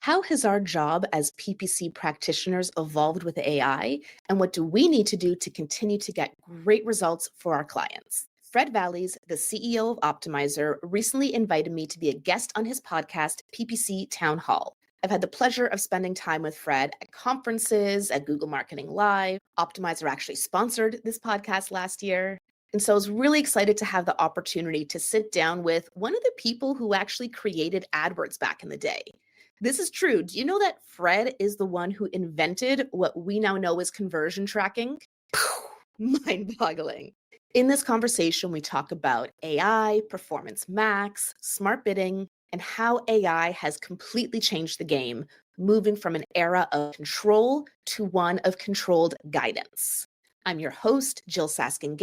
How has our job as PPC practitioners evolved with AI, and what do we need to do to continue to get great results for our clients? Fred Vallaeys, the CEO of Optmyzr, recently invited me to be a guest on his podcast, PPC Town Hall. I've had the pleasure of spending time with Fred at conferences, at Google Marketing Live. Optmyzr actually sponsored this podcast last year. And so I was really excited to have the opportunity to sit down with one of the people who actually created AdWords back in the day. This is true. Do you know that Fred is the one who invented what we now know as conversion tracking? Mind-boggling. In this conversation, we talk about AI, Performance Max, smart bidding, and how AI has completely changed the game, moving from an era of control to one of controlled guidance. I'm your host, Jyll Saskin.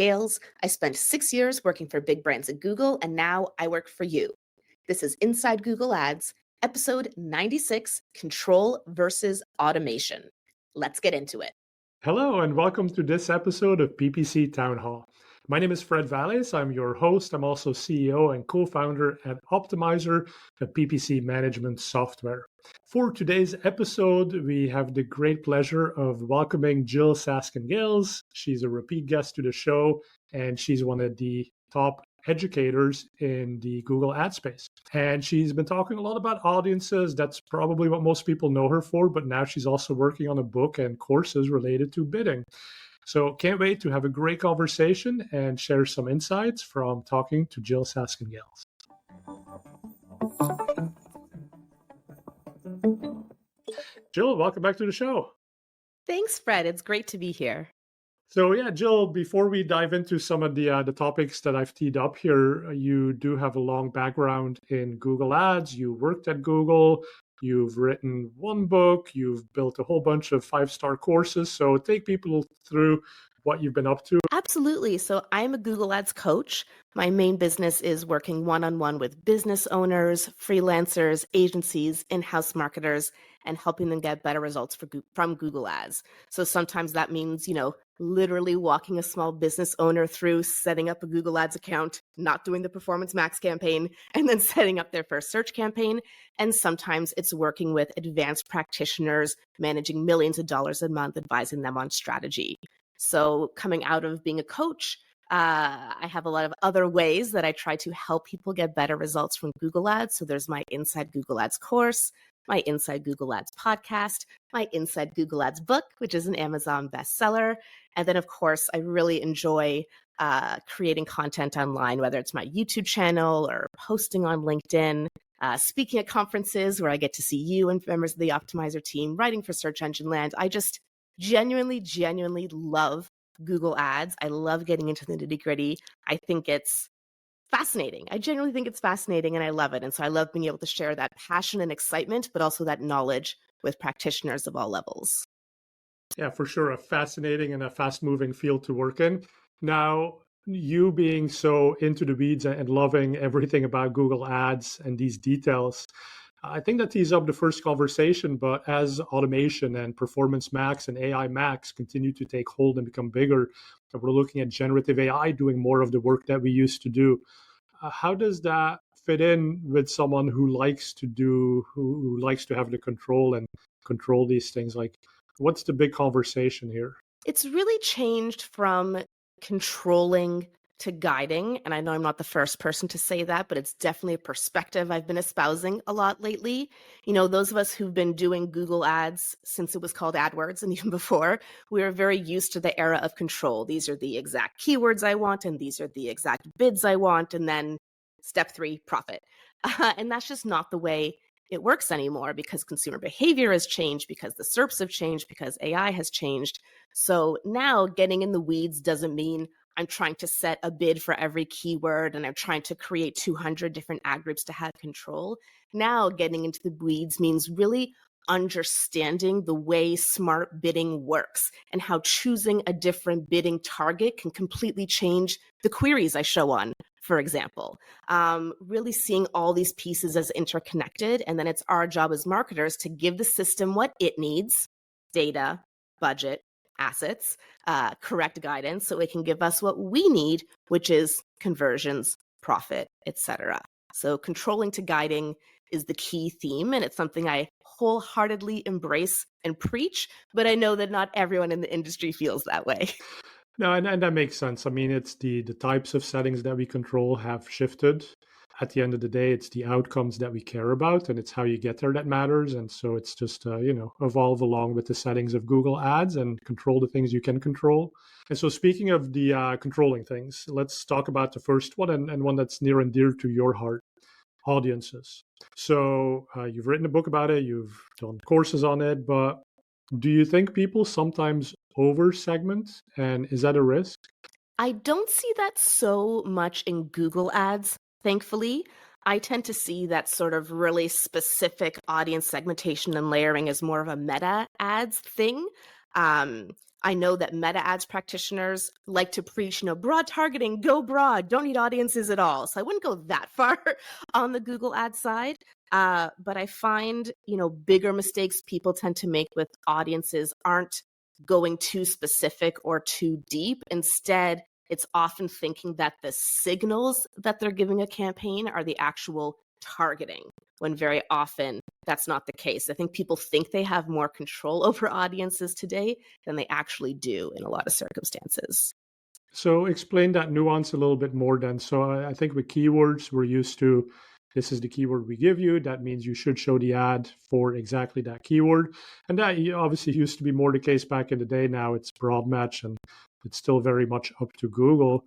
I spent 6 years working for big brands at Google, and now I work for you. This is Inside Google Ads, episode 96, Control versus Automation. Let's get into it. Hello, and welcome to this episode of PPC Town Hall. My name is Fred Vallaeys. I'm your host. I'm also CEO and co-founder at Optmyzr, a PPC management software. For today's episode, we have the great pleasure of welcoming Jyll Saskin. She's a repeat guest to the show, and she's one of the top educators in the Google ad space. And she's been talking a lot about audiences. That's probably what most people know her for, but now she's also working on a book and courses related to bidding. So can't wait to have a great conversation and share some insights from talking to Jyll Saskin. Jyll, welcome back to the show. Thanks, Fred. It's great to be here. So yeah, Jyll, before we dive into some of the topics that I've teed up here, you do have a long background in Google Ads. You worked at Google. You've written one book. You've built a whole bunch of 5-star courses. So take people through what you've been up to. Absolutely. So I'm a Google Ads coach. My main business is working one-on-one with business owners, freelancers, agencies, in-house marketers, and helping them get better results from Google Ads. So sometimes that means, literally walking a small business owner through setting up a Google Ads account, not doing the Performance Max campaign, and then setting up their first search campaign. And sometimes it's working with advanced practitioners, managing millions of dollars a month, advising them on strategy. So coming out of being a coach, I have a lot of other ways that I try to help people get better results from Google Ads. So there's my Inside Google Ads course, my Inside Google Ads podcast, my Inside Google Ads book, which is an Amazon bestseller. And then, of course, I really enjoy creating content online, whether it's my YouTube channel or posting on LinkedIn, speaking at conferences where I get to see you and members of the Optmyzr team, writing for Search Engine Land. I just genuinely love Google Ads. I love getting into the nitty-gritty. I think it's fascinating. I genuinely think it's fascinating, and I love it. And so I love being able to share that passion and excitement, but also that knowledge with practitioners of all levels. Yeah, for sure. A fascinating and a fast-moving field to work in. Now, you being so into the weeds and loving everything about Google Ads and these details, I think that tees up the first conversation, but as automation and Performance Max and AI Max continue to take hold and become bigger, and we're looking at generative AI doing more of the work that we used to do. How does that fit in with someone who likes to have the control and control these things? Like, what's the big conversation here? It's really changed from controlling to guiding. And I know I'm not the first person to say that, but it's definitely a perspective I've been espousing a lot lately. Those of us who've been doing Google Ads since it was called AdWords and even before, we are very used to the era of control. These are the exact keywords I want, and these are the exact bids I want. And then step 3, profit. And that's just not the way it works anymore, because consumer behavior has changed, because the SERPs have changed, because AI has changed. So now getting in the weeds doesn't mean I'm trying to set a bid for every keyword and I'm trying to create 200 different ad groups to have control. Now getting into the weeds means really understanding the way smart bidding works and how choosing a different bidding target can completely change the queries I show on, for example. Really seeing all these pieces as interconnected. And then it's our job as marketers to give the system what it needs: data, budget, assets, correct guidance, so it can give us what we need, which is conversions, profit, etc. So controlling to guiding is the key theme, and it's something I wholeheartedly embrace and preach, but I know that not everyone in the industry feels that way. No, and that makes sense. I mean, it's the types of settings that we control have shifted. At the end of the day, it's the outcomes that we care about, and it's how you get there that matters. And so it's just evolve along with the settings of Google Ads and control the things you can control. And so, speaking of the controlling things, let's talk about the first one and one that's near and dear to your heart: audiences. So you've written a book about it, you've done courses on it, but do you think people sometimes over segment, and is that a risk? I don't see that so much in Google Ads, thankfully. I tend to see that sort of really specific audience segmentation and layering as more of a meta ads thing. Um, I know that meta ads practitioners like to preach, broad targeting, go broad, don't need audiences at all. So I wouldn't go that far on the Google Ads side. But I find, bigger mistakes people tend to make with audiences aren't going too specific or too deep. Instead, it's often thinking that the signals that they're giving a campaign are the actual targeting, when very often that's not the case. I think people think they have more control over audiences today than they actually do in a lot of circumstances. So explain that nuance a little bit more then. So I think with keywords, we're used to this is the keyword we give you. That means you should show the ad for exactly that keyword. And that obviously used to be more the case back in the day. Now it's broad match and it's still very much up to Google.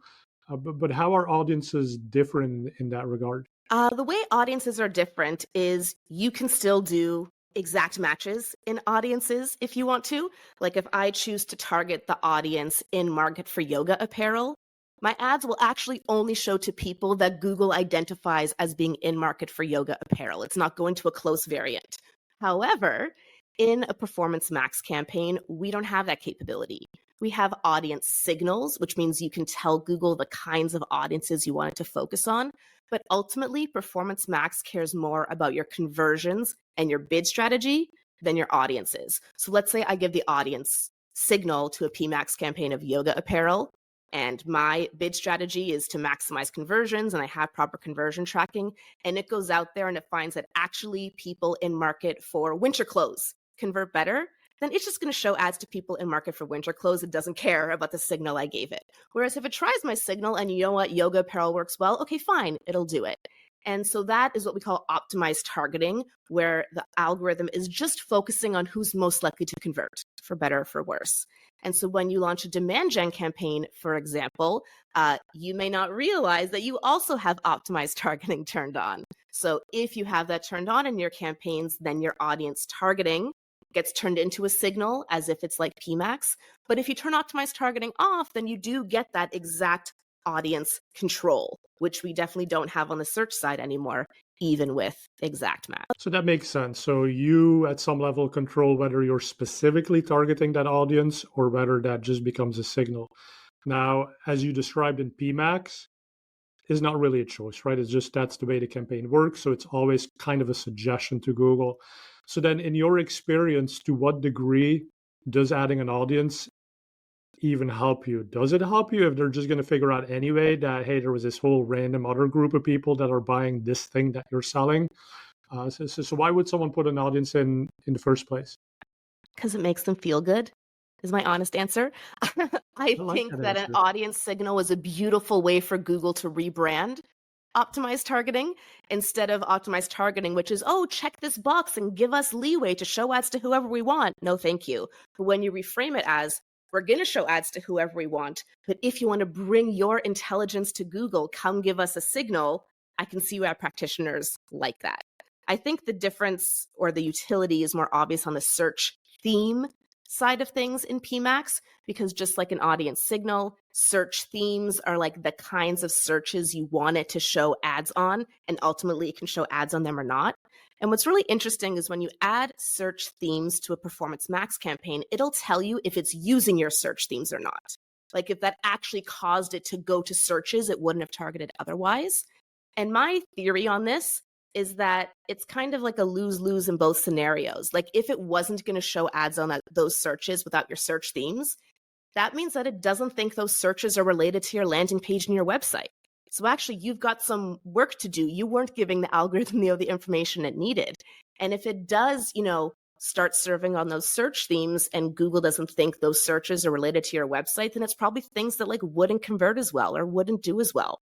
But how are audiences different in that regard? The way audiences are different is you can still do exact matches in audiences if you want to. Like if I choose to target the audience in market for yoga apparel, my ads will actually only show to people that Google identifies as being in market for yoga apparel. It's not going to a close variant. However, in a Performance Max campaign, we don't have that capability. We have audience signals, which means you can tell Google the kinds of audiences you want it to focus on. But ultimately, Performance Max cares more about your conversions and your bid strategy than your audiences. So let's say I give the audience signal to a PMax campaign of yoga apparel, and my bid strategy is to maximize conversions, and I have proper conversion tracking, and it goes out there and it finds that actually people in market for winter clothes convert better, then it's just going to show ads to people in market for winter clothes. It doesn't care about the signal I gave it. Whereas if it tries my signal and you know what, yoga apparel works well, okay, fine, it'll do it. And so that is what we call optimized targeting, where the algorithm is just focusing on who's most likely to convert, for better or for worse. And so when you launch a demand gen campaign, for example, you may not realize that you also have optimized targeting turned on. So if you have that turned on in your campaigns, then your audience targeting gets turned into a signal as if it's like PMax. But if you turn optimized targeting off, then you do get that exact audience control, which we definitely don't have on the search side anymore, even with exact match. So that makes sense. So you, at some level, control whether you're specifically targeting that audience or whether that just becomes a signal. Now, as you described in PMax, is not really a choice, right? It's just that's the way the campaign works. So it's always kind of a suggestion to Google. So then, in your experience, to what degree does adding an audience even help you? Does it help you if they're just going to figure out anyway that, hey, there was this whole random other group of people that are buying this thing that you're selling? So why would someone put an audience in the first place? Because it makes them feel good, is my honest answer. I I like think that that an answer. audience signal is a beautiful way for Google to rebrand optimized targeting instead of optimized targeting, which is, oh, check this box and give us leeway to show ads to whoever we want. No, thank you. But when you reframe it as, we're going to show ads to whoever we want, but if you want to bring your intelligence to Google, come give us a signal, I can see why practitioners like that. I think the difference or the utility is more obvious on the search theme side of things in PMax, because just like an audience signal, search themes are like the kinds of searches you want it to show ads on, and ultimately it can show ads on them or not. And what's really interesting is when you add search themes to a Performance Max campaign, it'll tell you if it's using your search themes or not. Like if that actually caused it to go to searches it wouldn't have targeted otherwise. And my theory on this is that it's kind of like a lose-lose in both scenarios. Like if it wasn't going to show ads on those searches without your search themes, that means that it doesn't think those searches are related to your landing page and your website. So actually, you've got some work to do. You weren't giving the algorithm the information it needed. And if it does, start serving on those search themes and Google doesn't think those searches are related to your website, then it's probably things that like wouldn't convert as well or wouldn't do as well.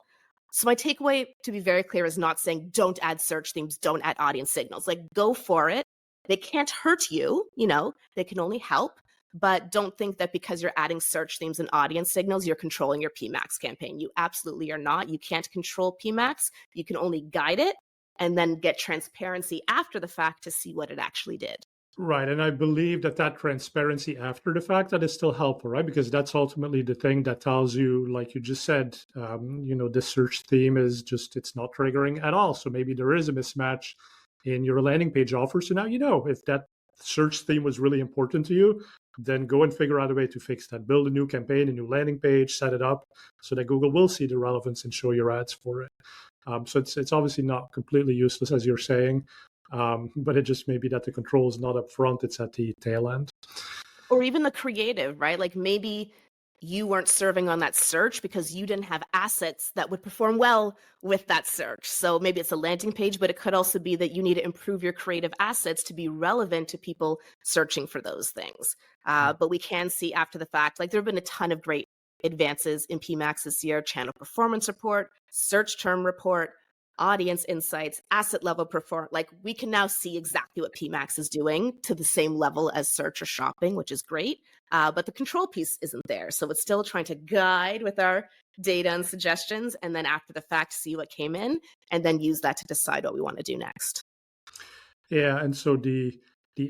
So my takeaway, to be very clear, is not saying don't add search themes, don't add audience signals. Like, go for it. They can't hurt you, they can only help. But don't think that because you're adding search themes and audience signals, you're controlling your PMAX campaign. You absolutely are not. You can't control PMAX. You can only guide it and then get transparency after the fact to see what it actually did. Right. And I believe that transparency after the fact, that is still helpful, right? Because that's ultimately the thing that tells you, like you just said, this search theme is just, it's not triggering at all. So maybe there is a mismatch in your landing page offer. So now, if that search theme was really important to you, then go and figure out a way to fix that. Build a new campaign, a new landing page, set it up so that Google will see the relevance and show your ads for it. So it's obviously not completely useless, as you're saying. But it just may be that the control is not up front, it's at the tail end. Or even the creative, right? Like maybe you weren't serving on that search because you didn't have assets that would perform well with that search. So maybe it's a landing page, but it could also be that you need to improve your creative assets to be relevant to people searching for those things. But we can see after the fact, like there have been a ton of great advances in PMAX this year: channel performance report, search term report, audience insights, asset level like we can now see exactly what PMAX is doing to the same level as search or shopping, which is great. But the control piece isn't there. So it's still trying to guide with our data and suggestions, and then after the fact, see what came in, and then use that to decide what we want to do next. Yeah, and so the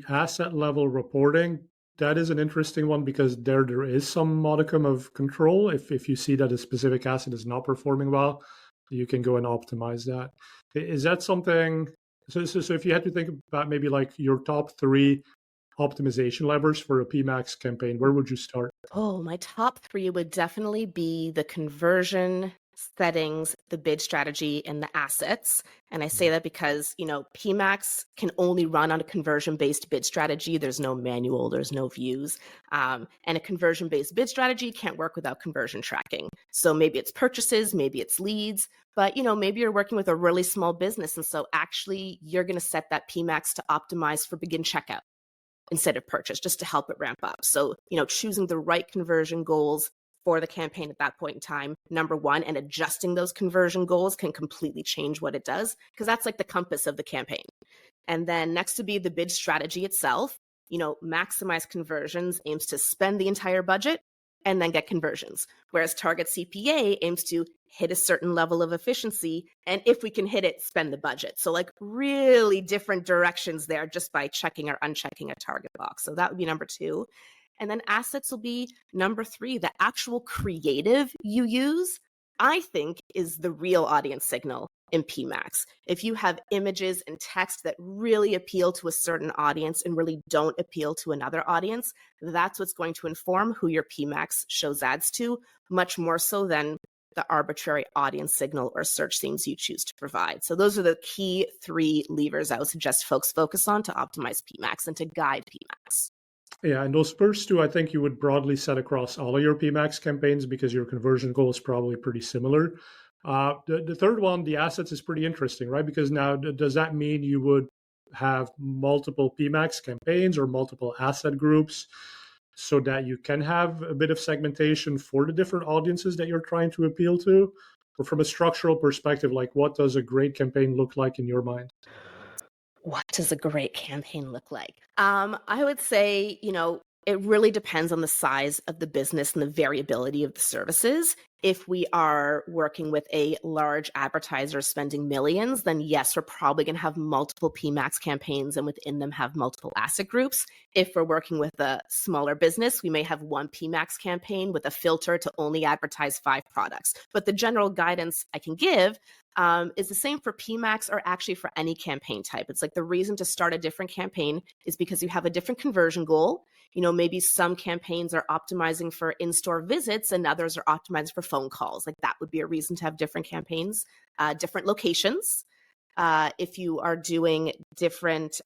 asset level reporting, that is an interesting one because there is some modicum of control. If you see that a specific asset is not performing well, you can go and optimize that. Is that something? So if you had to think about maybe like your top 3 optimization levers for a PMAX campaign, where would you start? Oh, my top 3 would definitely be the conversion settings, the bid strategy, and the assets. And I say that because, PMAX can only run on a conversion-based bid strategy. There's no manual, there's no views. And a conversion-based bid strategy can't work without conversion tracking. So maybe it's purchases, maybe it's leads, but, maybe you're working with a really small business. And so actually you're going to set that PMAX to optimize for begin checkout instead of purchase, just to help it ramp up. So, choosing the right conversion goals for the campaign at that point in time, number one, and adjusting those conversion goals can completely change what it does, because that's like the compass of the campaign. And then next to be the bid strategy itself, maximize conversions aims to spend the entire budget and then get conversions. Whereas target CPA aims to hit a certain level of efficiency, and if we can hit it, spend the budget. So like really different directions there just by checking or unchecking a target box. So that would be number 2. And then assets will be number 3. The actual creative you use, I think, is the real audience signal in PMAX. If you have images and text that really appeal to a certain audience and really don't appeal to another audience, that's what's going to inform who your PMAX shows ads to, much more so than the arbitrary audience signal or search themes you choose to provide. So those are the key 3 levers I would suggest folks focus on to optimize PMAX and to guide PMAX. Yeah, and those first 2, I think you would broadly set across all of your PMAX campaigns because your conversion goal is probably pretty similar. The third one, the assets, is pretty interesting, right? Because now, does that mean you would have multiple PMAX campaigns or multiple asset groups so that you can have a bit of segmentation for the different audiences that you're trying to appeal to? Or from a structural perspective, like what does a great campaign look like in your mind? What does a great campaign look like? I would say, it really depends on the size of the business and the variability of the services. If we are working with a large advertiser spending millions, then yes, we're probably going to have multiple PMAX campaigns and within them have multiple asset groups. If we're working with a smaller business, we may have one PMAX campaign with a filter to only advertise 5 products. But the general guidance I can give is the same for PMAX or actually for any campaign type. It's like the reason to start a different campaign is because you have a different conversion goal. Maybe some campaigns are optimizing for in-store visits and others are optimizing for phone calls. Like that would be a reason to have different campaigns, different locations. If you are doing different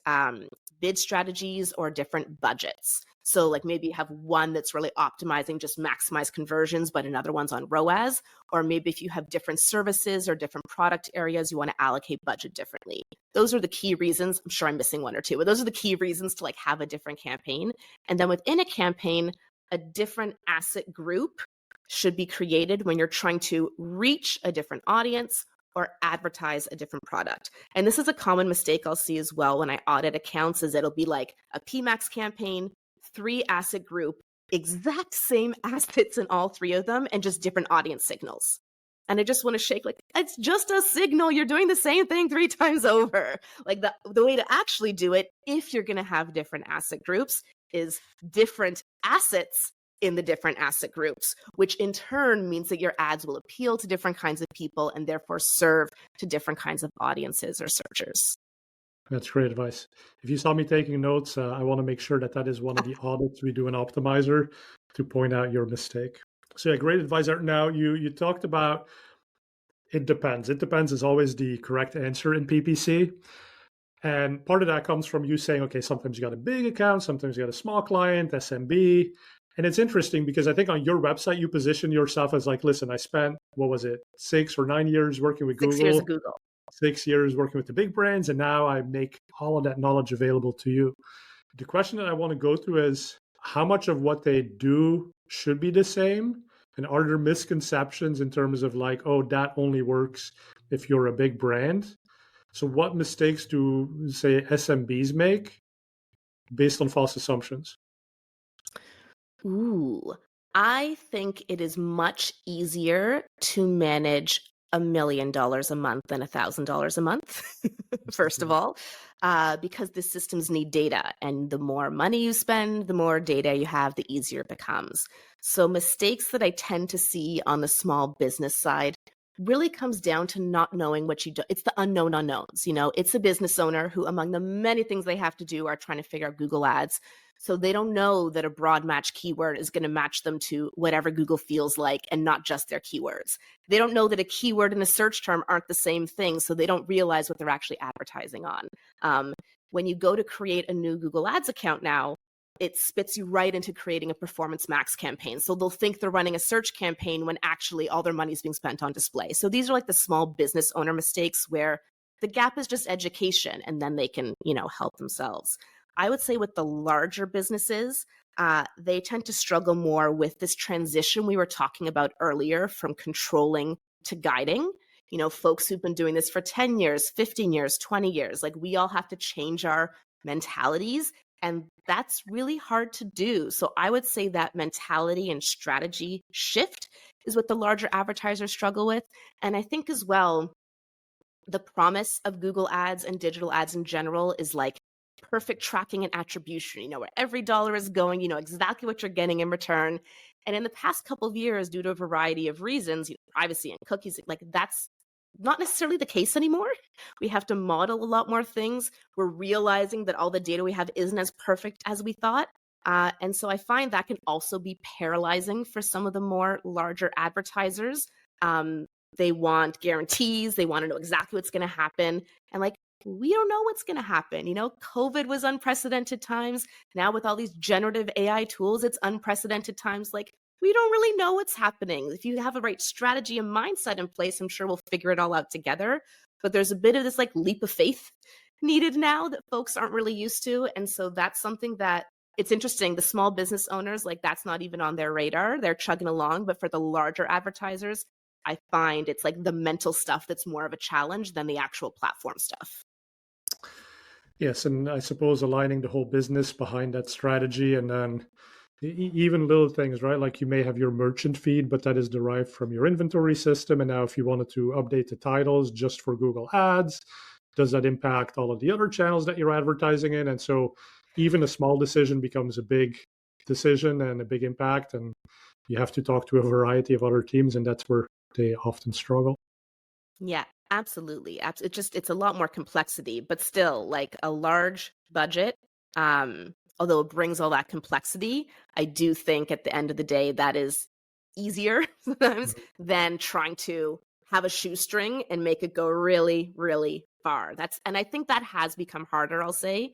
bid strategies or different budgets. So like maybe you have one that's really optimizing just maximize conversions, but another one's on ROAS. Or maybe if you have different services or different product areas, you want to allocate budget differently. Those are the key reasons. I'm sure I'm missing one or two, but those are the key reasons to like have a different campaign. And then within a campaign, a different asset group should be created when you're trying to reach a different audience or advertise a different product. And this is a common mistake I'll see as well when I audit accounts, is it'll be like a PMAX campaign, 3 asset group, exact same assets in all 3 of them, and just different audience signals. And I just want to shake, like, it's just a signal. You're doing the same thing 3 times over. Like the way to actually do it, if you're going to have different asset groups, is different assets in the different asset groups, which in turn means that your ads will appeal to different kinds of people and therefore serve to different kinds of audiences or searchers. That's great advice. If you saw me taking notes, I want to make sure that that is one of the audits we do in Optmyzr to point out your mistake. So yeah, great advice. Now you talked about it depends. It depends is always the correct answer in PPC. And part of that comes from you saying, okay, sometimes you got a big account, sometimes you got a small client, SMB. And it's interesting because I think on your website, you position yourself as like, listen, I spent, what was it, 6 or 9 years working with 6 Google. years of Google. 6 years working with the big brands, and now I make all of that knowledge available to you. The question that I want to go through is how much of what they do should be the same? And are there misconceptions in terms of like, oh, that only works if you're a big brand? So what mistakes do, say, SMBs make based on false assumptions? Ooh, I think it is much easier to manage $1 million a month than $1,000 a month, first of all, because the systems need data. And the more money you spend, the more data you have, the easier it becomes. So mistakes that I tend to see on the small business side really comes down to not knowing what you do. It's the unknown unknowns. It's a business owner who, among the many things they have to do, are trying to figure out Google Ads. So they don't know that a broad match keyword is going to match them to whatever Google feels like and not just their keywords. They don't know that a keyword and a search term aren't the same thing, so they don't realize what they're actually advertising on. When you go to create a new Google Ads account now, it spits you right into creating a Performance Max campaign. So they'll think they're running a search campaign when actually all their money is being spent on display. So these are like the small business owner mistakes where the gap is just education, and then they can, help themselves. I would say with the larger businesses, they tend to struggle more with this transition we were talking about earlier from controlling to guiding. Folks who've been doing this for 10 years, 15 years, 20 years, like we all have to change our mentalities. And that's really hard to do. So I would say that mentality and strategy shift is what the larger advertisers struggle with. And I think as well, the promise of Google Ads and digital ads in general is like perfect tracking and attribution. You know where every dollar is going, you know exactly what you're getting in return. And in the past couple of years, due to a variety of reasons, privacy and cookies, like that's not necessarily the case anymore. We have to model a lot more things. We're realizing that all the data we have isn't as perfect as we thought. And so I find that can also be paralyzing for some of the more larger advertisers. They want guarantees. They want to know exactly what's going to happen. And like, we don't know what's going to happen. COVID was unprecedented times. Now with all these generative AI tools, it's unprecedented times. Like, we don't really know what's happening. If you have a right strategy and mindset in place, I'm sure we'll figure it all out together. But there's a bit of this like leap of faith needed now that folks aren't really used to. And so that's something that it's interesting. The small business owners, like that's not even on their radar. They're chugging along. But for the larger advertisers, I find it's like the mental stuff that's more of a challenge than the actual platform stuff. Yes, and I suppose aligning the whole business behind that strategy, and then even little things, right? Like you may have your merchant feed, but that is derived from your inventory system. And now if you wanted to update the titles just for Google Ads, does that impact all of the other channels that you're advertising in? And so even a small decision becomes a big decision and a big impact. And you have to talk to a variety of other teams, and that's where they often struggle. Yeah, absolutely. It's a lot more complexity, but still like a large budget. Although it brings all that complexity, I do think at the end of the day, that is easier sometimes than trying to have a shoestring and make it go really, really far. And I think that has become harder, I'll say.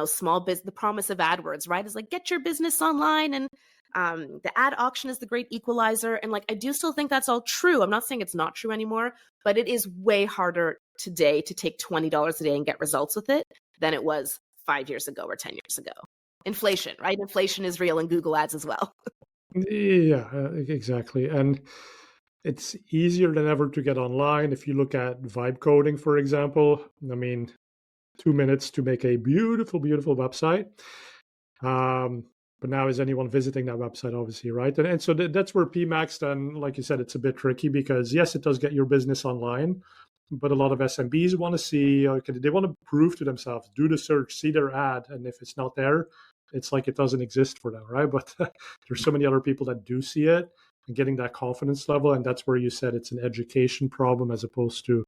Small business, the promise of AdWords, right, is like, get your business online, and the ad auction is the great equalizer. And like, I do still think that's all true. I'm not saying it's not true anymore, but it is way harder today to take $20 a day and get results with it than it was 5 years ago or 10 years ago. Inflation, right? Inflation is real in Google Ads as well. Yeah, exactly. And it's easier than ever to get online. If you look at vibe coding, for example, I mean, 2 minutes to make a beautiful, beautiful website. But now is anyone visiting that website, obviously, right? And so that's where PMax, then, like you said, it's a bit tricky because, yes, it does get your business online, but a lot of SMBs want to see, okay, they want to prove to themselves, do the search, see their ad, and if it's not there, it's like it doesn't exist for them, right? But there's so many other people that do see it and getting that confidence level, and that's where you said it's an education problem as opposed to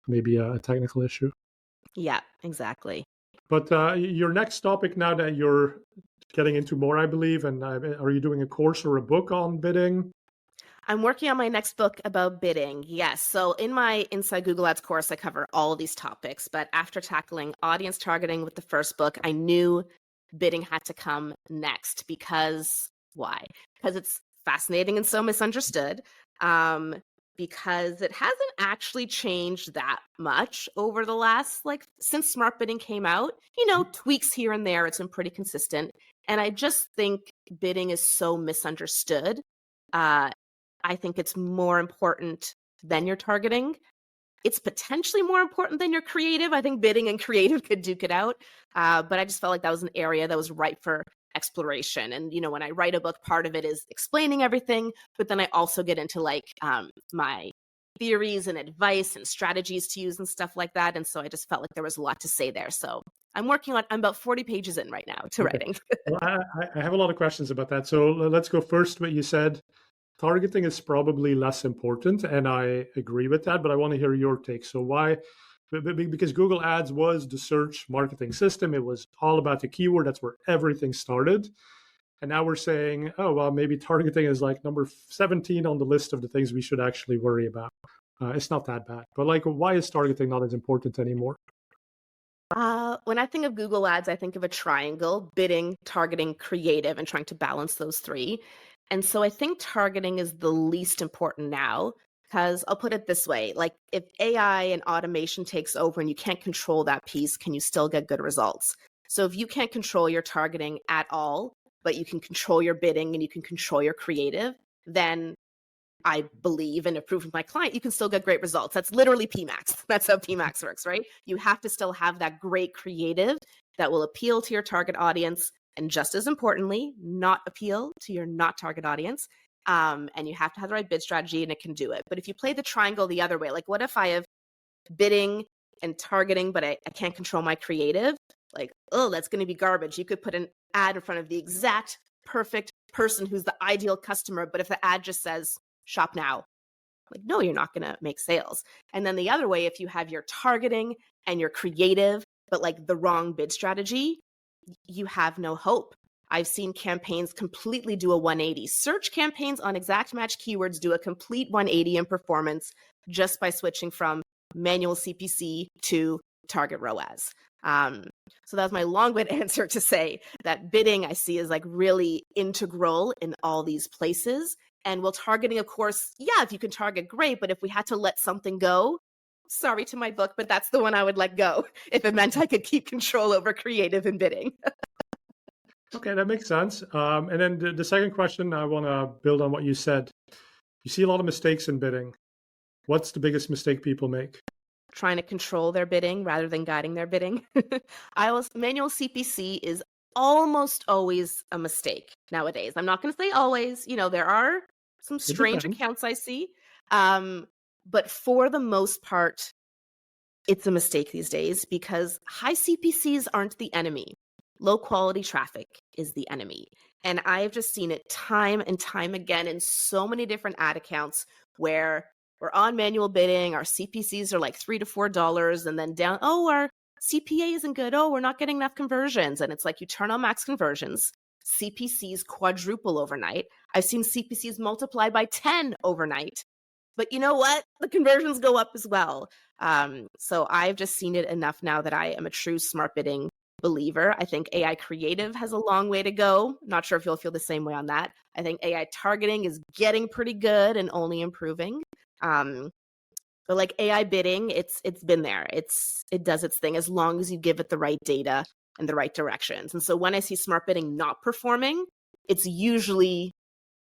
maybe a technical issue. Yeah, exactly. But your next topic now that you're getting into more, I believe, and are you doing a course or a book on bidding? I'm working on my next book about bidding. Yes. So in my Inside Google Ads course, I cover all of these topics. But after tackling audience targeting with the first book, I knew bidding had to come next. Because why? Because it's fascinating and so misunderstood. Because it hasn't actually changed that much over the last, since smart bidding came out, tweaks here and there. It's been pretty consistent. And I just think bidding is so misunderstood. I think it's more important than your targeting. It's potentially more important than your creative. I think bidding and creative could duke it out. But I just felt like that was an area that was ripe for exploration. And, when I write a book, part of it is explaining everything, but then I also get into my theories and advice and strategies to use and stuff like that. And so I just felt like there was a lot to say there. So I'm about 40 pages in right now to writing. Well, I have a lot of questions about that. So let's go first. What you said, targeting is probably less important, and I agree with that, but I want to hear your take. So why? Because Google Ads was the search marketing system. It was all about the keyword. That's where everything started. And now we're saying, oh, well, maybe targeting is like number 17 on the list of the things we should actually worry about. It's not that bad. But why is targeting not as important anymore? When I think of Google Ads, I think of a triangle: bidding, targeting, creative, and trying to balance those three. And so I think targeting is the least important now, because I'll put it this way: if AI and automation takes over and you can't control that piece, can you still get good results? So if you can't control your targeting at all, but you can control your bidding and you can control your creative, then I believe and approve of my client, you can still get great results. That's literally PMax. That's how PMax works, right? You have to still have that great creative that will appeal to your target audience, and just as importantly, not appeal to your not target audience. And you have to have the right bid strategy, and it can do it. But if you play the triangle the other way, what if I have bidding and targeting, but I can't control my creative? That's going to be garbage. You could put an ad in front of the exact perfect person who's the ideal customer, but if the ad just says, shop now, no, you're not going to make sales. And then the other way, if you have your targeting and your creative, but the wrong bid strategy, you have no hope. I've seen campaigns completely do a 180. Search campaigns on exact match keywords do a complete 180 in performance just by switching from manual CPC to target ROAS. So that was my long-winded answer to say that bidding I see is really integral in all these places. And while targeting, of course, yeah, if you can target, great. But if we had to let something go, sorry to my book, but that's the one I would let go if it meant I could keep control over creative and bidding. Okay, that makes sense. And then the second question, I want to build on what you said. You see a lot of mistakes in bidding. What's the biggest mistake people make? Trying to control their bidding rather than guiding their bidding. Manual CPC is almost always a mistake nowadays. I'm not going to say always. There are some strange accounts I see. But for the most part, it's a mistake these days because high CPCs aren't the enemy. Low quality traffic is the enemy. And I've just seen it time and time again in so many different ad accounts where we're on manual bidding, our CPCs are $3 to $4, and then down, oh, our CPA isn't good. Oh, we're not getting enough conversions. And it's you turn on max conversions, CPCs quadruple overnight. I've seen CPCs multiply by 10 overnight. But you know what? The conversions go up as well. So I've just seen it enough now that I am a true smart bidding believer. I think AI creative has a long way to go. Not sure if you'll feel the same way on that. I think AI targeting is getting pretty good and only improving. But like AI bidding, it's been there. It does its thing as long as you give it the right data and the right directions. And so when I see smart bidding not performing, it's usually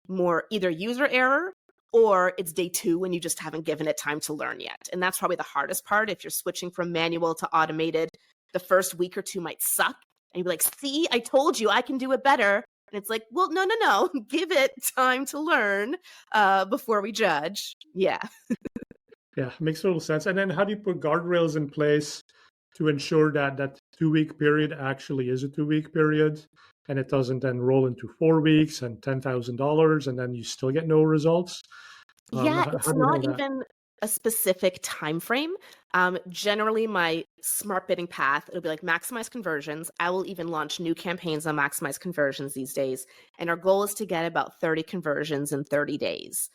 more either user error or it's day 2 when you just haven't given it time to learn yet. And that's probably the hardest part. If you're switching from manual to automated, the first week or 2 might suck. And you'd be like, see, I told you I can do it better. And it's like, well, no. Give it time to learn before we judge. Yeah. Yeah, makes total sense. And then how do you put guardrails in place to ensure that that 2 week period actually is a 2 week period and it doesn't then roll into 4 weeks and $10,000 and then you still get no results? Yeah, How it's do you not handle that? even a specific time frame. Generally, my smart bidding path, it'll be like maximize conversions. I will even launch new campaigns on maximize conversions these days. And our goal is to get about 30 conversions in 30 days.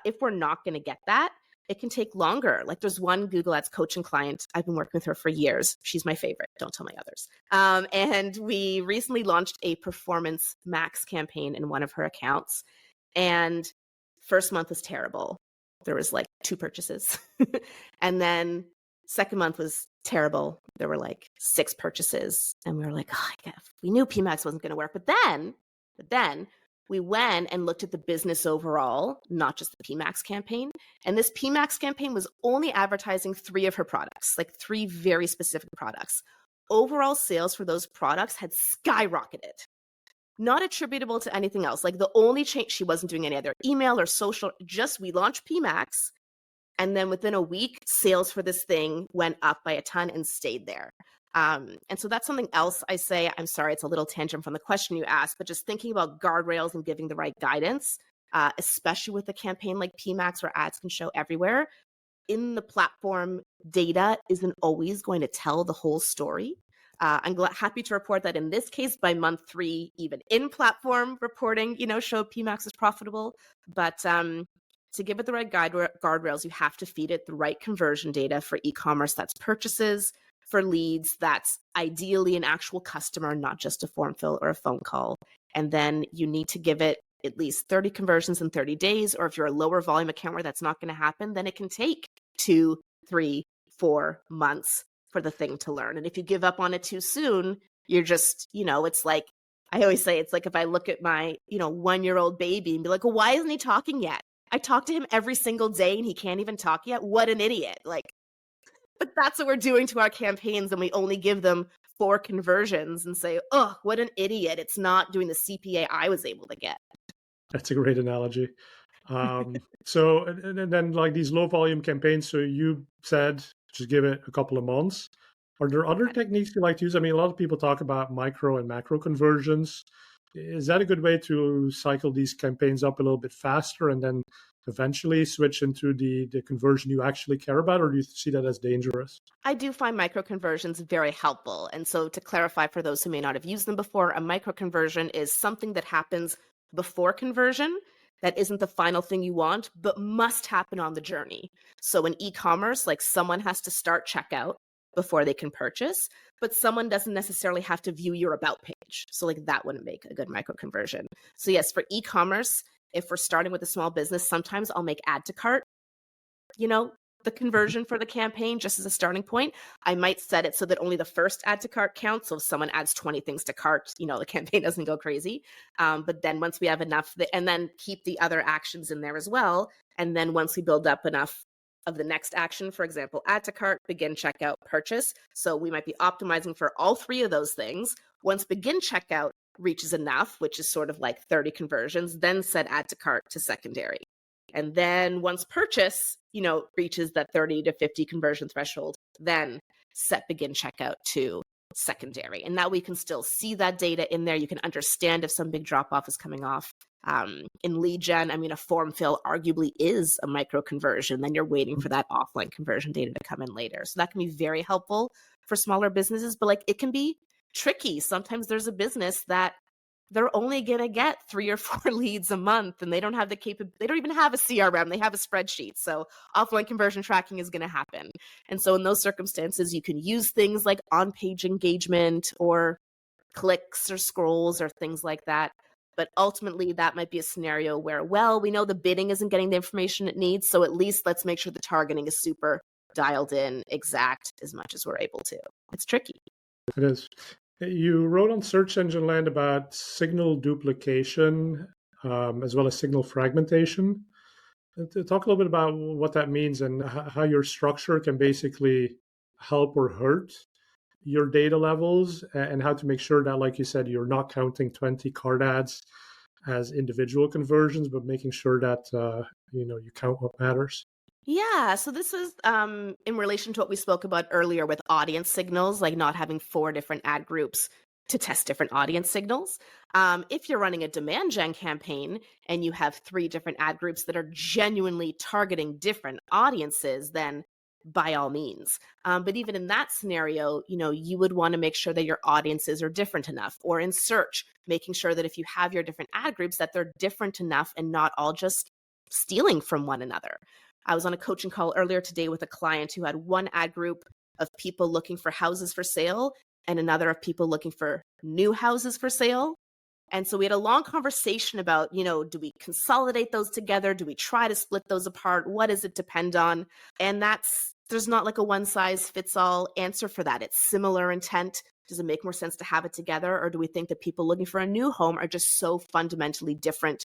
If we're not going to get that, it can take longer. Like there's one Google Ads coaching client. I've been working with her for years. She's my favorite. Don't tell my others. And we recently launched a performance max campaign in one of her accounts. And first month was terrible. There was like 2 purchases. And then second month was terrible. There were like 6 purchases. And we were like, oh, we knew PMAX wasn't going to work. But then we went and looked at the business overall, not just the PMAX campaign. And this PMAX campaign was only advertising 3 of her products, like 3 very specific products. Overall sales for those products had skyrocketed. Not attributable to anything else. Like the only change, she wasn't doing any other email or social, just we launched PMAX. And then within a week, sales for this thing went up by a ton and stayed there. And so that's something else I say. I'm sorry, it's a little tangent from the question you asked, but just thinking about guardrails and giving the right guidance, especially with a campaign like PMAX where ads can show everywhere. In the platform, data isn't always going to tell the whole story. I'm happy to report that in this case, by month 3, even in-platform reporting, showed PMAX is profitable. But to give it the right guardrails, you have to feed it the right conversion data for e-commerce. That's purchases. For leads, that's ideally an actual customer, not just a form fill or a phone call. And then you need to give it at least 30 conversions in 30 days. Or if you're a lower volume account where that's not going to happen, then it can take 2, 3, 4 months for the thing to learn. And if you give up on it too soon, you're just, it's like, I always say, it's like if I look at my, 1-year-old baby and be like, well, why isn't he talking yet? I talk to him every single day and he can't even talk yet. What an idiot. But that's what we're doing to our campaigns. And we only give them 4 conversions and say, oh, what an idiot. It's not doing the CPA I was able to get. That's a great analogy. So, and then like these low volume campaigns, so you said just give it a couple of months. Are there other techniques you like to use? I mean, a lot of people talk about micro and macro conversions. Is that a good way to cycle these campaigns up a little bit faster and then eventually switch into the conversion you actually care about, or do you see that as dangerous? I do find micro conversions very helpful. And so to clarify for those who may not have used them before, a micro conversion is something that happens before conversion that isn't the final thing you want, but must happen on the journey. So in e-commerce, like someone has to start checkout before they can purchase, but someone doesn't necessarily have to view your about page. So like that wouldn't make a good micro conversion. So yes, for e-commerce, if we're starting with a small business, sometimes I'll make add to cart, the conversion for the campaign just as a starting point. I might set it so that only the first add to cart counts. So if someone adds 20 things to cart, the campaign doesn't go crazy. But then once we have enough, and then keep the other actions in there as well. And then once we build up enough of the next action, for example, add to cart, begin checkout, purchase. So we might be optimizing for all 3 of those things. Once begin checkout reaches enough, which is sort of like 30 conversions, then set add to cart to secondary. And then once purchase, reaches that 30 to 50 conversion threshold, then set begin checkout to secondary. And now we can still see that data in there. You can understand if some big drop off is coming off. In lead gen, a form fill arguably is a micro conversion. Then you're waiting for that offline conversion data to come in later. So that can be very helpful for smaller businesses, but it can be tricky. Sometimes there's a business that they're only going to get 3 or 4 leads a month, and they don't have they don't even have a CRM, they have a spreadsheet. So offline conversion tracking is going to happen. And so in those circumstances, you can use things like on-page engagement or clicks or scrolls or things like that. But ultimately, that might be a scenario where, well, we know the bidding isn't getting the information it needs, so at least let's make sure the targeting is super dialed in, exact as much as we're able to. It's tricky. It is. You wrote on Search Engine Land about signal duplication as well as signal fragmentation. Talk a little bit about what that means and how your structure can basically help or hurt your data levels, and how to make sure that, like you said, you're not counting 20 card ads as individual conversions, but making sure that you count what matters. Yeah, so this is in relation to what we spoke about earlier with audience signals, like not having 4 different ad groups to test different audience signals. If you're running a demand gen campaign and you have 3 different ad groups that are genuinely targeting different audiences, then by all means. But even in that scenario, you would want to make sure that your audiences are different enough, or in search, making sure that if you have your different ad groups, that they're different enough and not all just stealing from one another. I was on a coaching call earlier today with a client who had one ad group of people looking for houses for sale and another of people looking for new houses for sale. And so we had a long conversation about, do we consolidate those together? Do we try to split those apart? What does it depend on? And there's not like a one size fits all answer for that. It's similar intent. Does it make more sense to have it together? Or do we think that people looking for a new home are just so fundamentally different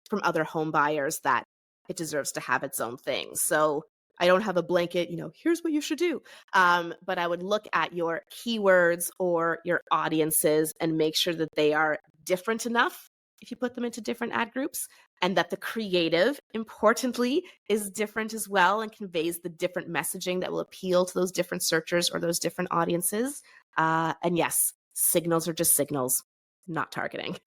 from other home buyers that it deserves to have its own thing? So I don't have a blanket, here's what you should do. But I would look at your keywords or your audiences and make sure that they are different enough if you put them into different ad groups, and that the creative, importantly, is different as well and conveys the different messaging that will appeal to those different searchers or those different audiences. And yes, signals are just signals, not targeting.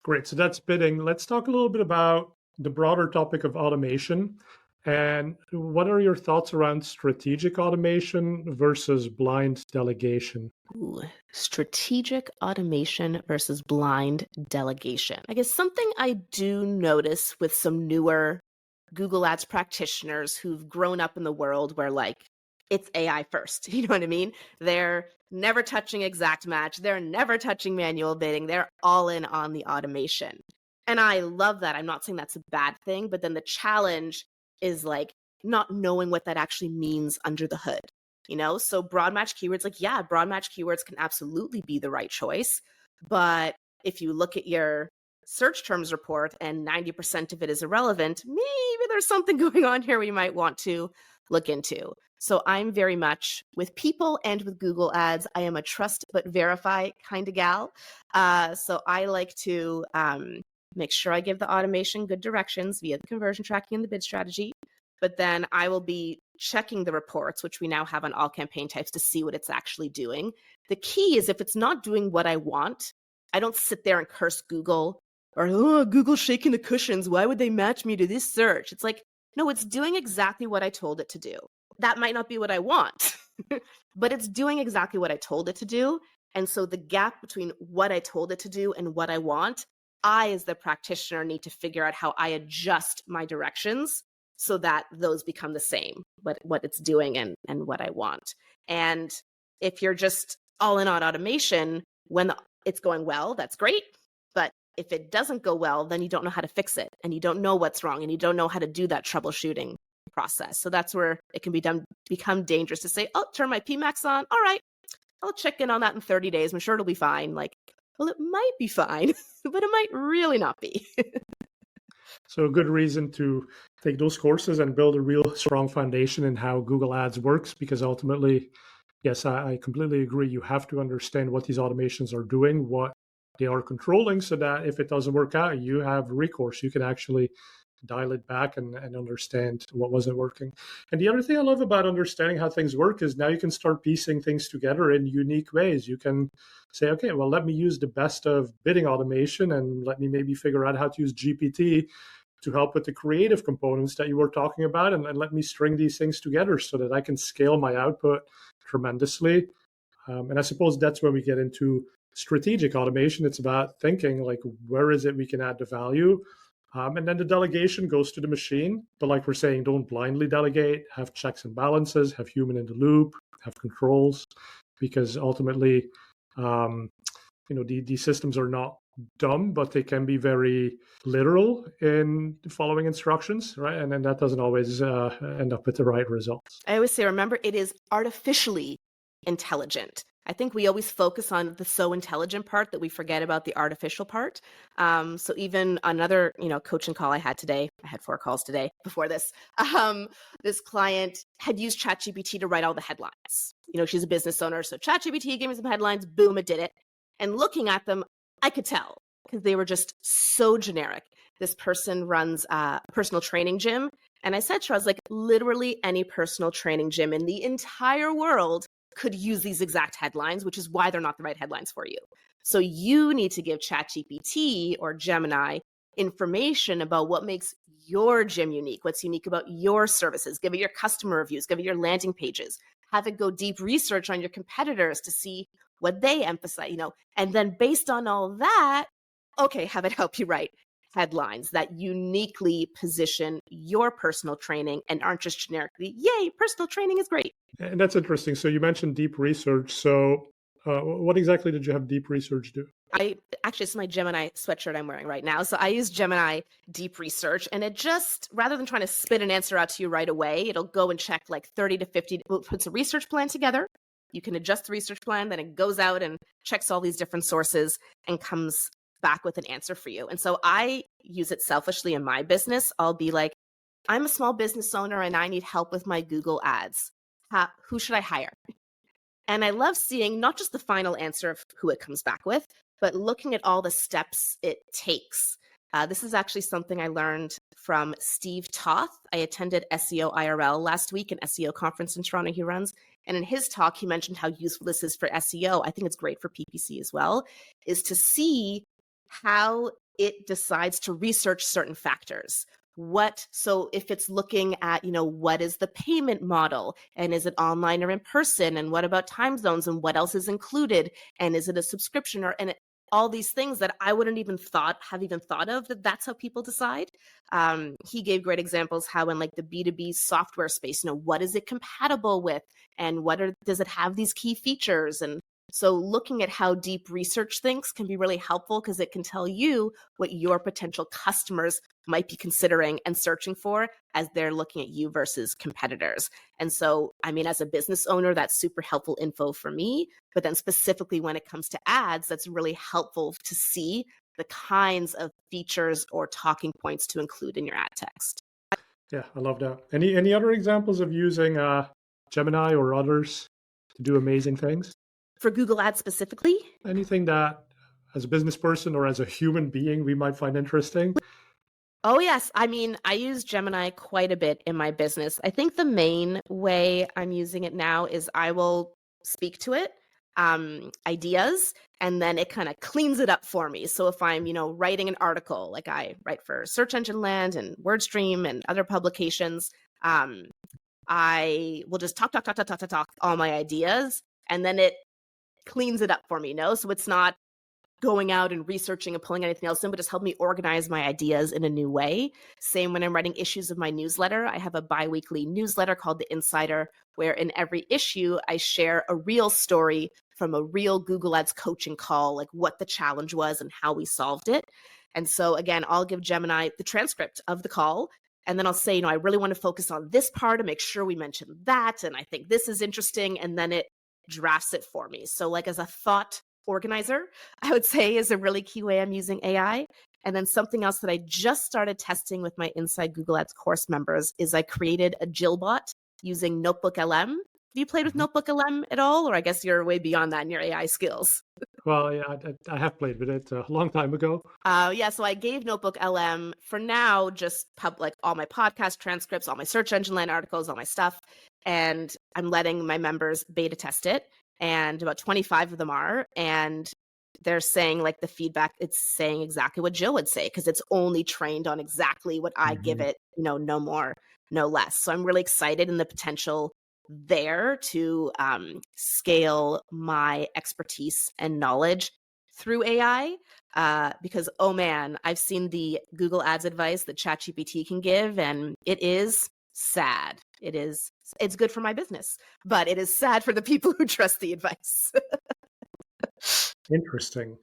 Great. So that's bidding. Let's talk a little bit about the broader topic of automation. And what are your thoughts around strategic automation versus blind delegation? Ooh, strategic automation versus blind delegation. I guess something I do notice with some newer Google Ads practitioners who've grown up in the world where it's AI first. You know what I mean? They're never touching exact match. They're never touching manual bidding. They're all in on the automation. And I love that. I'm not saying that's a bad thing, but then the challenge is not knowing what that actually means under the hood. So broad match keywords, broad match keywords can absolutely be the right choice. But if you look at your search terms report and 90% of it is irrelevant, maybe there's something going on here we might want to look into. So I'm very much with people and with Google Ads. I am a trust but verify kind of gal. So I like to make sure I give the automation good directions via the conversion tracking and the bid strategy. But then I will be checking the reports, which we now have on all campaign types, to see what it's actually doing. The key is if it's not doing what I want, I don't sit there and curse Google or, Google's shaking the cushions. Why would they match me to this search? It's no, it's doing exactly what I told it to do. That might not be what I want, but it's doing exactly what I told it to do. And so the gap between what I told it to do and what I want, I, as the practitioner, need to figure out how I adjust my directions so that those become the same, what it's doing and what I want. And if you're just all in on automation, when it's going well, that's great. But if it doesn't go well, then you don't know how to fix it, and you don't know what's wrong, and you don't know how to do that troubleshooting process. So that's where it can become dangerous to say, turn my PMAX on. All right, I'll check in on that in 30 days. I'm sure it'll be fine. Well, it might be fine, but it might really not be. So a good reason to take those courses and build a real strong foundation in how Google Ads works, because ultimately, yes, I completely agree. You have to understand what these automations are doing, what they are controlling, so that if it doesn't work out, you have recourse. You can actually dial it back and understand what wasn't working. And the other thing I love about understanding how things work is now you can start piecing things together in unique ways. You can say, okay, well, let me use the best of bidding automation, and let me maybe figure out how to use GPT to help with the creative components that you were talking about, and let me string these things together so that I can scale my output tremendously. And I suppose that's when we get into strategic automation. It's about thinking like, where is it we can add the value? And then the delegation goes to the machine. But like we're saying, don't blindly delegate, have checks and balances, have human in the loop, have controls, because ultimately, these systems are not dumb, but they can be very literal in following instructions, right? And then that doesn't always end up with the right results. I always say, remember, it is artificially intelligent. I think we always focus on the so intelligent part that we forget about the artificial part. So even another, coaching call I had today, I had 4 calls today before this. This client had used ChatGPT to write all the headlines. She's a business owner, so ChatGPT gave me some headlines, boom, it did it. And looking at them, I could tell because they were just so generic. This person runs a personal training gym. And I said to her, I was like, literally any personal training gym in the entire world could use these exact headlines, which is why they're not the right headlines for you. So you need to give ChatGPT or Gemini information about what makes your gym unique, what's unique about your services, give it your customer reviews, give it your landing pages, have it go deep research on your competitors to see what they emphasize, and then based on all that, okay, have it help you write headlines that uniquely position your personal training and aren't just generically, yay, personal training is great. And that's interesting. So you mentioned deep research. So what exactly did you have deep research do? It's my Gemini sweatshirt I'm wearing right now. So I use Gemini deep research, and it just, rather than trying to spit an answer out to you right away, it'll go and check like 30 to 50, puts a research plan together. You can adjust the research plan, then it goes out and checks all these different sources and comes back with an answer for you. And so I use it selfishly in my business. I'll be like, I'm a small business owner and I need help with my Google ads. Who should I hire? And I love seeing not just the final answer of who it comes back with, but looking at all the steps it takes. This is actually something I learned from Steve Toth. I attended SEO IRL last week, an SEO conference in Toronto he runs. And in his talk, he mentioned how useful this is for SEO. I think it's great for PPC as well, is to see how it decides to research certain factors. So if it's looking at, what is the payment model, and is it online or in person, and what about time zones, and what else is included, and is it a subscription, all these things that I wouldn't have even thought of, that's how people decide. He gave great examples how in like the B2B software space, what is it compatible with, and does it have these key features? And so looking at how deep research thinks can be really helpful because it can tell you what your potential customers might be considering and searching for as they're looking at you versus competitors. And so, as a business owner, that's super helpful info for me. But then specifically when it comes to ads, that's really helpful to see the kinds of features or talking points to include in your ad text. Yeah, I love that. Any other examples of using Gemini or others to do amazing things? For Google Ads specifically? Anything that as a business person or as a human being we might find interesting? Oh, yes. I use Gemini quite a bit in my business. I think the main way I'm using it now is I will speak to it, ideas, and then it kind of cleans it up for me. So if I'm, writing an article, like I write for Search Engine Land and WordStream and other publications, I will just talk all my ideas, and then it cleans it up for me, so it's not going out and researching and pulling anything else in, but just help me organize my ideas in a new way. Same when I'm writing issues of my newsletter. I have a bi-weekly newsletter called The Insider, where in every issue, I share a real story from a real Google Ads coaching call, like what the challenge was and how we solved it. And so again, I'll give Gemini the transcript of the call, and then I'll say, I really want to focus on this part and make sure we mention that. And I think this is interesting. And then it drafts it for me. So like as a thought organizer, I would say is a really key way I'm using AI. And then something else that I just started testing with my Inside Google Ads course members is I created a Jyll bot using Notebook LM. Have you played with Notebook LM at all? Or I guess you're way beyond that in your AI skills. Well, yeah, I have played with it a long time ago. So I gave Notebook LM for now, just all my podcast transcripts, all my Search Engine Land articles, all my stuff. And I'm letting my members beta test it. And about 25 of them are. And they're saying like the feedback, it's saying exactly what Jyll would say, because it's only trained on exactly what I give it, no more, no less. So I'm really excited in the potential there to scale my expertise and knowledge through AI because, oh man, I've seen the Google Ads advice that ChatGPT can give, and it is sad. It's good for my business, but it is sad for the people who trust the advice. Interesting.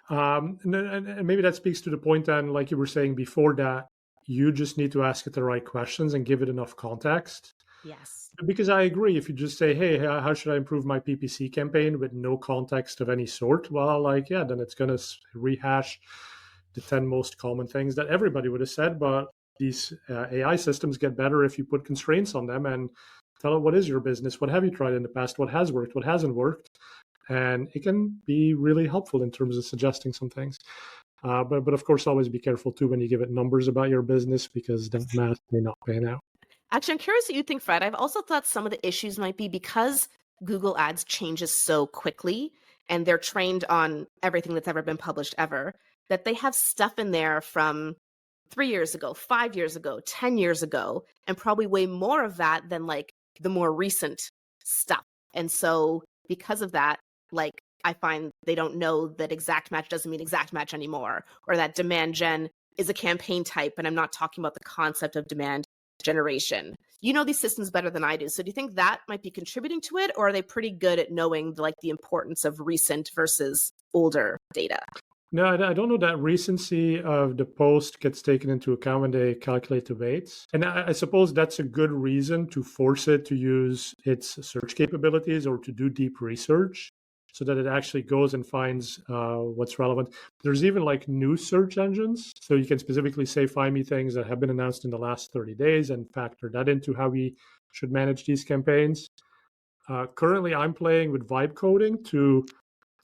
And maybe that speaks to the point then, like you were saying before, that you just need to ask it the right questions and give it enough context. Yes. Because I agree, if you just say, hey, how should I improve my PPC campaign with no context of any sort? Well, like, yeah, then it's going to rehash the 10 most common things that everybody would have said. But these AI systems get better if you put constraints on them and tell it, what is your business? What have you tried in the past? What has worked? What hasn't worked? And it can be really helpful in terms of suggesting some things. But of course, always be careful too when you give it numbers about your business, because that math may not pan out. Actually, I'm curious what you think, Fred. I've also thought some of the issues might be because Google Ads changes so quickly and they're trained on everything that's ever been published ever, that they have stuff in there from 3 years ago, 5 years ago, 10 years ago, and probably way more of that than like the more recent stuff. And so because of that, like I find they don't know that exact match doesn't mean exact match anymore, or that demand gen is a campaign type. And I'm not talking about the concept of demand generation. You know these systems better than I do. So do you think that might be contributing to it, or are they pretty good at knowing like the importance of recent versus older data? No, I don't know that recency of the post gets taken into account when they calculate the weights. And I suppose that's a good reason to force it to use its search capabilities or to do deep research so that it actually goes and finds what's relevant. There's even like new search engines. So you can specifically say, find me things that have been announced in the last 30 days and factor that into how we should manage these campaigns. Currently, I'm playing with vibe coding to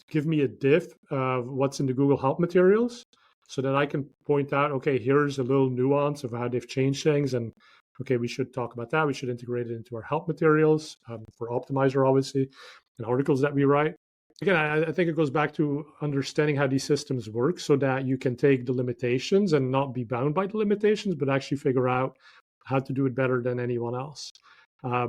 give me a diff of what's in the Google Help materials so that I can point out, okay, here's a little nuance of how they've changed things. And okay, we should talk about that. We should integrate it into our help materials for Optmyzr, obviously, and articles that we write. Again, I think it goes back to understanding how these systems work so that you can take the limitations and not be bound by the limitations, but actually figure out how to do it better than anyone else.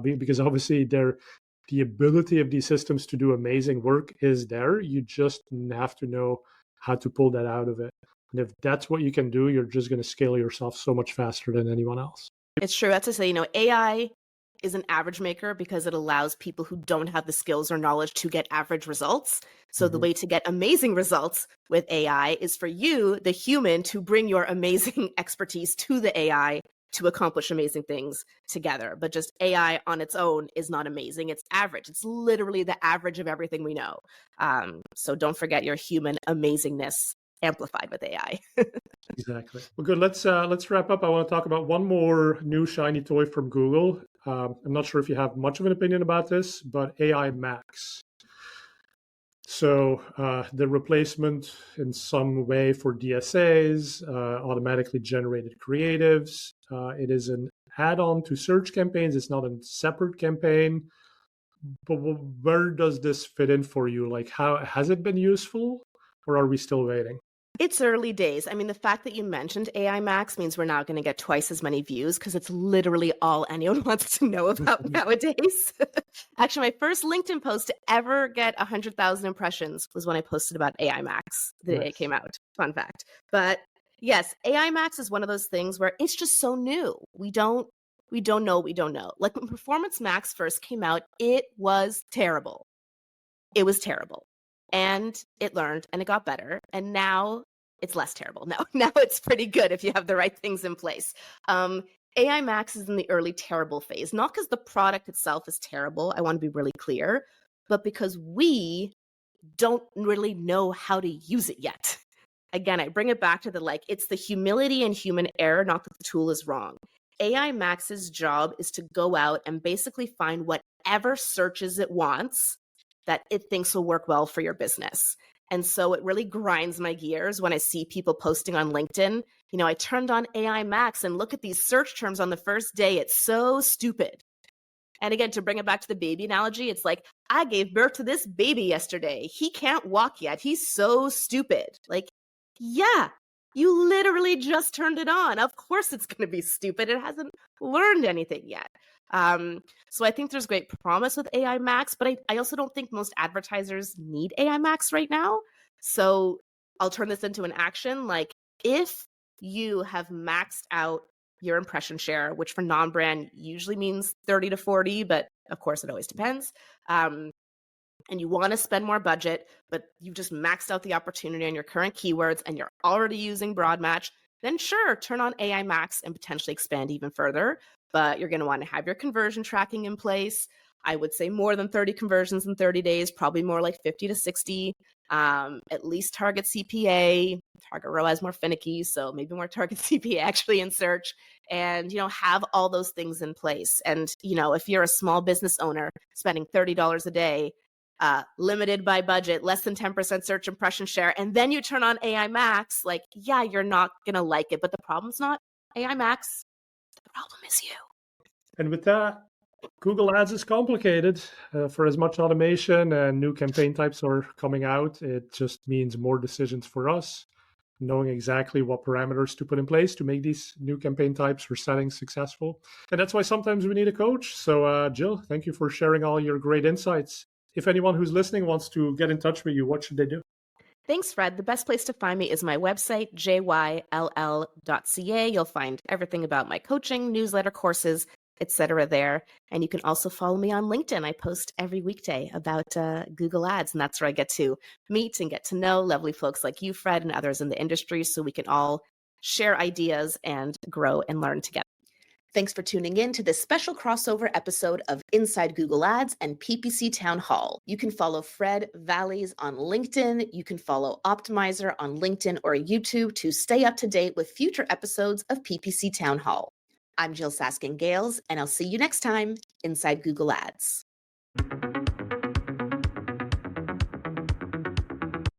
Because obviously the ability of these systems to do amazing work is there. You just have to know how to pull that out of it. And if that's what you can do, you're just going to scale yourself so much faster than anyone else. It's true. That's to say, AI is an average maker because it allows people who don't have the skills or knowledge to get average results. So the way to get amazing results with AI is for you, the human, to bring your amazing expertise to the AI to accomplish amazing things together. But just AI on its own is not amazing. It's average. It's literally the average of everything we know. So don't forget your human amazingness amplified with AI. Exactly. Well, good. Let's wrap up. I want to talk about one more new shiny toy from Google. I'm not sure if you have much of an opinion about this, but AI Max. So the replacement in some way for DSAs, automatically generated creatives. It is an add-on to search campaigns. It's not a separate campaign. But where does this fit in for you? Like, how has it been useful, or are we still waiting? It's early days. I mean, the fact that you mentioned AI Max means we're now going to get twice as many views because it's literally all anyone wants to know about nowadays. Actually, my first LinkedIn post to ever get 100,000 impressions was when I posted about AI Max the day it came out. Fun fact. But yes, AI Max is one of those things where it's just so new. We don't know what we don't know. Like when Performance Max first came out, it was terrible. It was terrible. And it learned and it got better. And now it's less terrible. Now it's pretty good if you have the right things in place. AI Max is in the early terrible phase, not because the product itself is terrible. I want to be really clear, but because we don't really know how to use it yet. Again, I bring it back to it's the humility and human error, not that the tool is wrong. AI Max's job is to go out and basically find whatever searches it wants that it thinks will work well for your business. And so it really grinds my gears when I see people posting on LinkedIn, I turned on AI Max and look at these search terms on the first day. It's so stupid. And again, to bring it back to the baby analogy, it's like, I gave birth to this baby yesterday. He can't walk yet. He's so stupid. Like, yeah, you literally just turned it on. Of course it's going to be stupid. It hasn't learned anything yet. So I think there's great promise with AI Max, but I also don't think most advertisers need AI Max right now. So I'll turn this into an action. Like if you have maxed out your impression share, which for non-brand usually means 30 to 40, but of course it always depends. And you want to spend more budget, but you've just maxed out the opportunity on your current keywords and you're already using broad match, then sure, turn on AI Max and potentially expand even further. But you're going to want to have your conversion tracking in place. I would say more than 30 conversions in 30 days, probably more like 50 to 60. At least target CPA. Target ROAS more finicky, so maybe more target CPA actually in search. And have all those things in place. And if you're a small business owner spending $30 a day, limited by budget, less than 10% search impression share, and then you turn on AI Max, like, yeah, you're not going to like it, but the problem's not AI Max. The problem is you. And with that, Google Ads is complicated. For as much automation and new campaign types are coming out, it just means more decisions for us, knowing exactly what parameters to put in place to make these new campaign types or settings successful. And that's why sometimes we need a coach. So, Jyll, thank you for sharing all your great insights. If anyone who's listening wants to get in touch with you, what should they do? Thanks, Fred. The best place to find me is my website, jyll.ca. You'll find everything about my coaching, newsletter, courses, etc. there. And you can also follow me on LinkedIn. I post every weekday about Google Ads, and that's where I get to meet and get to know lovely folks like you, Fred, and others in the industry so we can all share ideas and grow and learn together. Thanks for tuning in to this special crossover episode of Inside Google Ads and PPC Town Hall. You can follow Fred Vallaeys on LinkedIn. You can follow Optmyzr on LinkedIn or YouTube to stay up to date with future episodes of PPC Town Hall. I'm Jyll Saskin Gales, and I'll see you next time inside Google Ads.